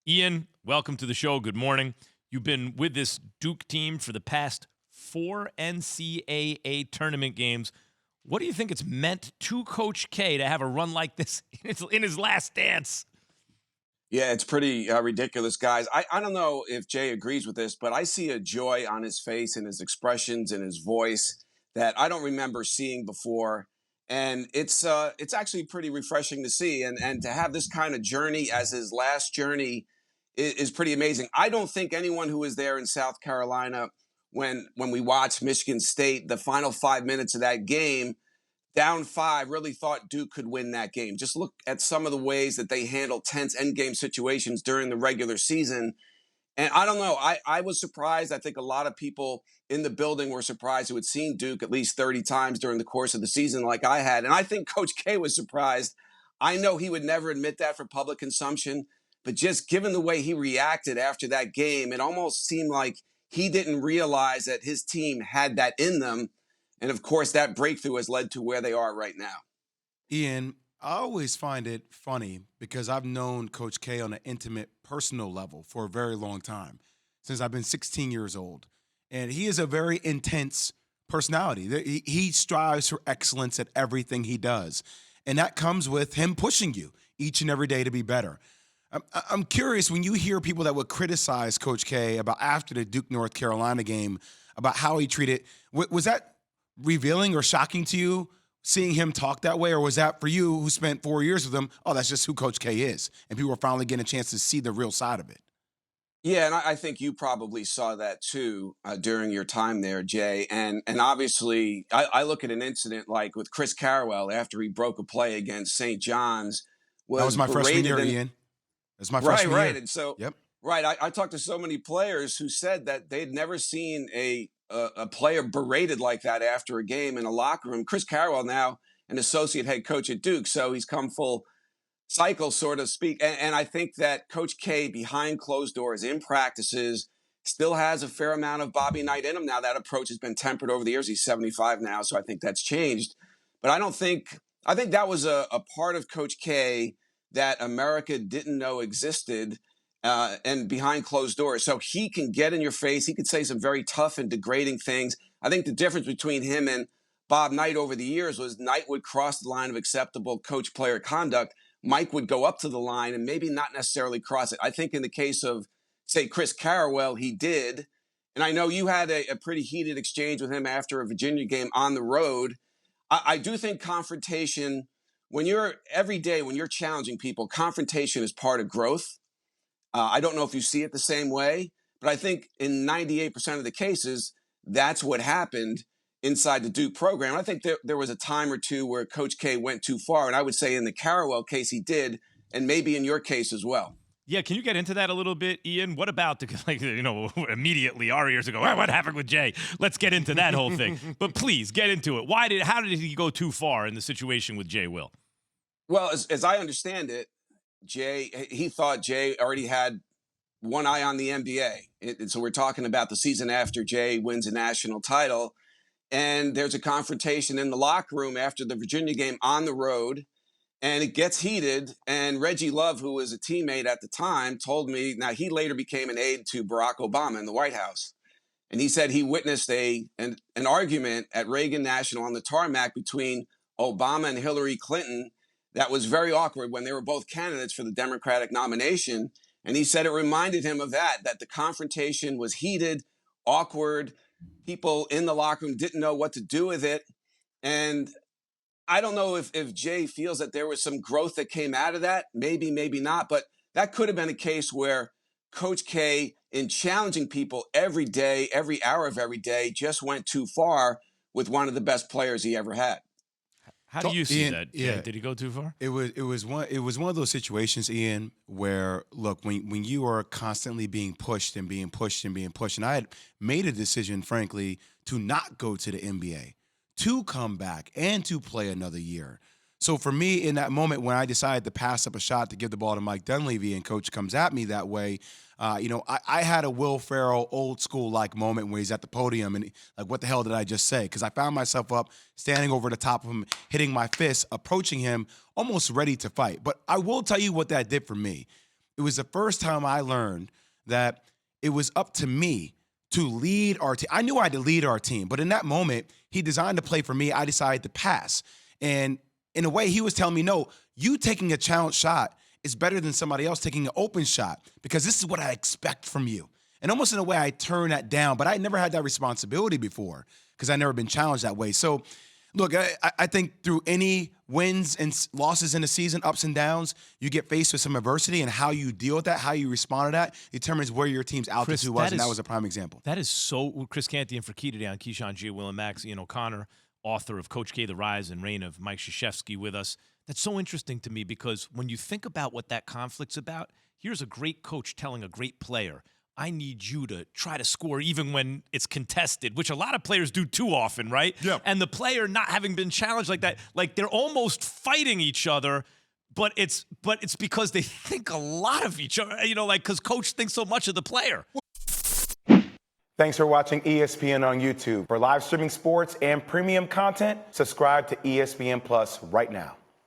Ian, welcome to the show. Good morning. You've been with this Duke team for the past 4 NCAA tournament games. What do you think it's meant to Coach K to have a run like this in his last dance? Yeah, it's pretty ridiculous, guys. I don't know if Jay agrees with this, but I see a joy on his face and his expressions and his voice that I don't remember seeing before. And it's actually pretty refreshing to see. And to have this kind of journey as his last journey is pretty amazing. I don't think anyone who was there in South Carolina when we watched Michigan State, the final 5 minutes of that game, down five, really thought Duke could win that game. Just look at some of the ways that they handled tense endgame situations during the regular season. And I don't know. I was surprised. I think a lot of people in the building were surprised who had seen Duke at least 30 times during the course of the season like I had. And I think Coach K was surprised. I know he would never admit that for public consumption, but just given the way he reacted after that game, it almost seemed like he didn't realize that his team had that in them. And of course, that breakthrough has led to where they are right now. Ian, I always find it funny because I've known Coach K on an intimate, personal level for a very long time, since I've been 16 years old. And he is a very intense personality. He strives for excellence at everything he does. And that comes with him pushing you each and every day to be better. I'm curious, when you hear people that would criticize Coach K about after the Duke North Carolina game, about how he treated, was that revealing or shocking to you, seeing him talk that way? Or was that for you, who spent 4 years with him, oh, that's just who Coach K is, and people are finally getting a chance to see the real side of it? Yeah, and I think you probably saw that too during your time there, Jay. And obviously, I look at an incident like with Chris Carrawell after he broke a play against St. John's, That was was my freshman berated year, and Ian. That's my right, freshman right. year. And so, Yep. right, I talked to so many players who said that they'd never seen a player berated like that after a game in a locker room. Chris Carrawell now an associate head coach at Duke, so he's come full cycle, so to speak. And I think that Coach K, behind closed doors in practices, still has a fair amount of Bobby Knight in him. Now, that approach has been tempered over the years. He's 75 now, so I think that's changed. But I think that was a part of Coach K that America didn't know existed and behind closed doors. So he can get in your face. He could say some very tough and degrading things. I think the difference between him and Bob Knight over the years was Knight would cross the line of acceptable coach-player conduct. Mike would go up to the line and maybe not necessarily cross it. I think in the case of, say, Chris Carrawell, he did. And I know you had a pretty heated exchange with him after a Virginia game on the road. I do think confrontation, when you're every day, when you're challenging people, confrontation is part of growth. I don't know if you see it the same way, but I think in 98% of the cases, that's what happened inside the Duke program. I think there was a time or two where Coach K went too far, and I would say in the Carrawell case he did, and maybe in your case as well. Yeah, can you get into that a little bit, Ian? What about immediately our ears ago, what happened with Jay? Let's get into that whole thing. But please get into it. How did he go too far in the situation with Jay Will? Well, as I understand it, he thought Jay already had one eye on the NBA. So we're talking about the season after Jay wins a national title. And there's a confrontation in the locker room after the Virginia game on the road. And it gets heated. And Reggie Love, who was a teammate at the time, told me, now he later became an aide to Barack Obama in the White House. And he said he witnessed an argument at Reagan National on the tarmac between Obama and Hillary Clinton that was very awkward when they were both candidates for the Democratic nomination. And he said it reminded him of that the confrontation was heated, awkward. People in the locker room didn't know what to do with it. And I don't know if Jay feels that there was some growth that came out of that. Maybe, maybe not. But that could have been a case where Coach K, in challenging people every day, every hour of every day, just went too far with one of the best players he ever had. How do you see Ian, that? yeah. Did he go too far? It was one of those situations, Ian, where look, when you are constantly being pushed and being pushed and being pushed, and I had made a decision, frankly, to not go to the NBA, to come back and to play another year. So for me, in that moment when I decided to pass up a shot to give the ball to Mike Dunleavy, and Coach comes at me that way, I had a Will Ferrell old school like moment where he's at the podium and like, what the hell did I just say? Because I found myself up, standing over the top of him, hitting my fist, approaching him, almost ready to fight. But I will tell you what that did for me. it was the first time I learned that it was up to me to lead our team. I knew I had to lead our team, but in that moment, he designed the play for me. I decided to pass. And in a way, he was telling me, no, you taking a challenge shot is better than somebody else taking an open shot because this is what I expect from you. And almost in a way, I turned that down, but I never had that responsibility before because I'd never been challenged that way. So, look, I think through any wins and losses in the season, ups and downs, you get faced with some adversity, and how you deal with that, how you respond to that, determines where your team's altitude was, and that was a prime example. That is so. Chris Canty and for Key today on Keyshawn, J. Will, and Max. Ian O'Connor, author of Coach K, The Rise and Reign of Mike Krzyzewski, with us. That's so interesting to me because when you think about what that conflict's about, here's a great coach telling a great player, I need you to try to score even when it's contested, which a lot of players do too often, right? Yeah. And the player not having been challenged like that, like they're almost fighting each other, but it's because they think a lot of each other, like because coach thinks so much of the player. Thanks for watching ESPN on YouTube. For live streaming sports and premium content, subscribe to ESPN Plus right now.